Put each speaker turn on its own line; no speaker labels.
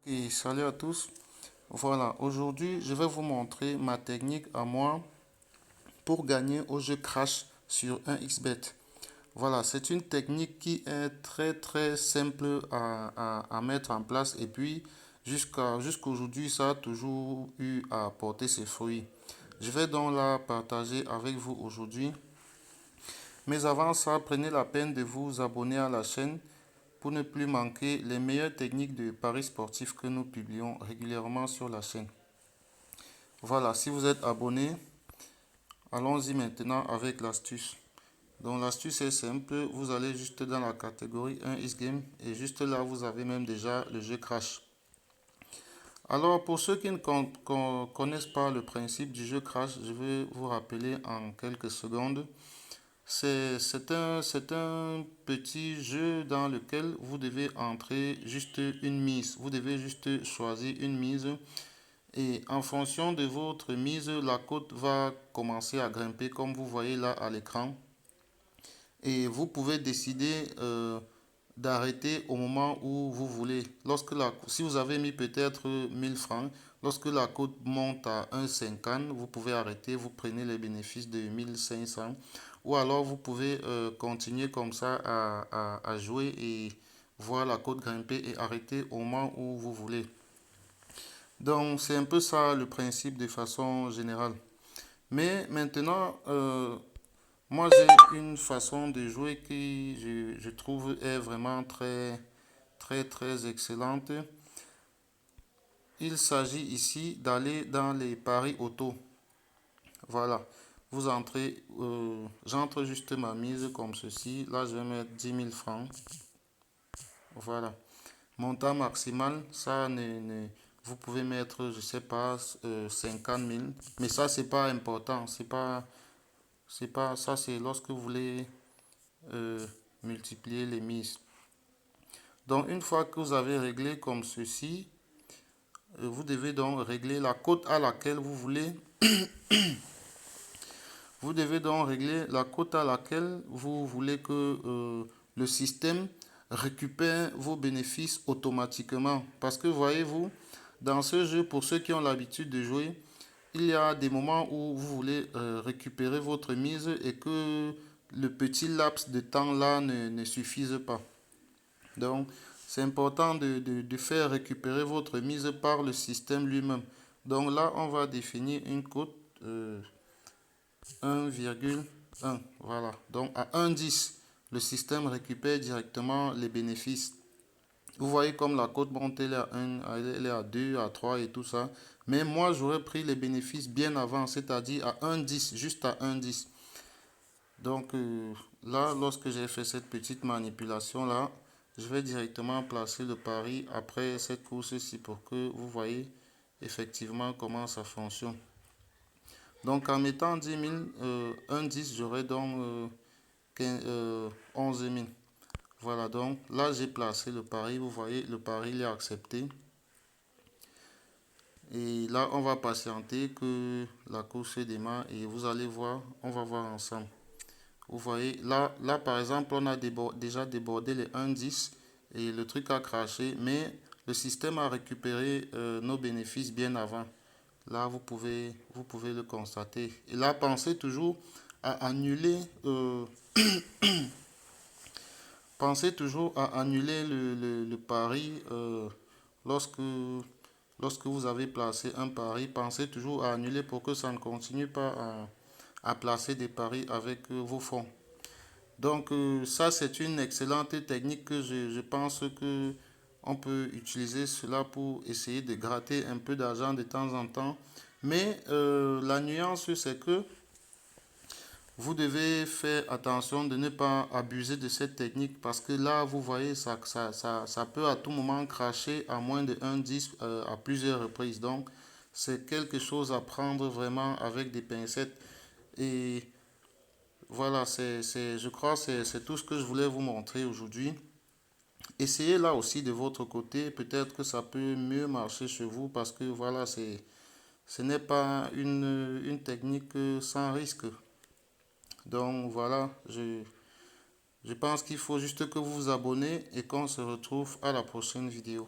Et salut à tous. Voilà, aujourd'hui, je vais vous montrer ma technique à moi pour gagner au jeu Crash sur un xbet. Voilà, c'est une technique qui est très simple à mettre en place et puis jusqu'aujourd'hui, ça a toujours eu à porter ses fruits. Je vais donc la partager avec vous aujourd'hui. Mais avant ça, prenez la peine de vous abonner à la chaîne pour ne plus manquer les meilleures techniques de paris sportifs que nous publions régulièrement sur la chaîne. Voilà, si vous êtes abonné, allons-y maintenant avec l'astuce. Donc l'astuce est simple, vous allez juste dans la catégorie 1x game et juste là vous avez même déjà le jeu Crash. Alors pour ceux qui ne connaissent pas le principe du jeu Crash, je vais vous rappeler en quelques secondes. C'est un petit jeu dans lequel vous devez entrer juste une mise. Vous devez juste choisir une mise et en fonction de votre mise, la cote va commencer à grimper comme vous voyez là à l'écran. Et vous pouvez décider d'arrêter au moment où vous voulez. Si vous avez mis peut-être 1000 francs, lorsque la cote monte à 1,50, vous pouvez arrêter, vous prenez les bénéfices de 1500. Ou alors vous pouvez continuer comme ça à jouer et voir la cote grimper et arrêter au moment où vous voulez. Donc c'est un peu ça le principe de façon générale. Mais maintenant, moi j'ai une façon de jouer qui je trouve est vraiment très excellente. Il s'agit ici d'aller dans les paris auto. Voilà, vous entrez, j'entre juste ma mise comme ceci. Là je vais mettre 10 000 francs. Voilà. Montant maximal, ça vous pouvez mettre, je sais pas, 50 000. Mais ça, c'est pas important. C'est pas, ça, c'est lorsque vous voulez euh, multiplier les mises. Donc, une fois que vous avez réglé comme ceci, vous devez donc régler la cote à laquelle vous voulez. Vous devez donc régler la cote à laquelle vous voulez que le système récupère vos bénéfices automatiquement. Parce que voyez-vous, dans ce jeu, pour ceux qui ont l'habitude de jouer, il y a des moments où vous voulez récupérer votre mise et que le petit laps de temps là ne suffise pas. Donc, c'est important de faire récupérer votre mise par le système lui-même. Donc là, on va définir une cote 1,1. Voilà. Donc à 1,10, le système récupère directement les bénéfices. Vous voyez comme la cote monte, elle est à 1, elle est à 2, à 3 et tout ça. Mais moi, j'aurais pris les bénéfices bien avant, c'est-à-dire à 1,10, juste à 1,10. Donc là, lorsque j'ai fait cette petite manipulation là, je vais directement placer le pari après cette course-ci pour que vous voyez effectivement comment ça fonctionne. Donc en mettant 10 000, 1,10, j'aurai donc 11 000. Voilà, donc là j'ai placé le pari, vous voyez, le pari il est accepté. Et là, on va patienter que la course démarre et vous allez voir, on va voir ensemble. Vous voyez, là par exemple, on a déjà débordé les 1,10 et le truc a craché, mais le système a récupéré nos bénéfices bien avant. Là, vous pouvez le constater. Et là, pensez toujours à annuler, pensez toujours à annuler le pari lorsque vous avez placé un pari. Pensez toujours à annuler pour que ça ne continue pas à placer des paris avec vos fonds. Donc ça c'est une excellente technique que je pense que on peut utiliser cela pour essayer de gratter un peu d'argent de temps en temps. Mais la nuance c'est que vous devez faire attention de ne pas abuser de cette technique parce que là vous voyez ça peut à tout moment cracher à moins de 1,10 à plusieurs reprises. Donc c'est quelque chose à prendre vraiment avec des pincettes. Et voilà, je crois que c'est tout ce que je voulais vous montrer aujourd'hui. Essayez là aussi de votre côté, peut-être que ça peut mieux marcher chez vous parce que voilà, ce n'est pas une technique sans risque. Donc voilà, je pense qu'il faut juste que vous vous abonnez et qu'on se retrouve à la prochaine vidéo.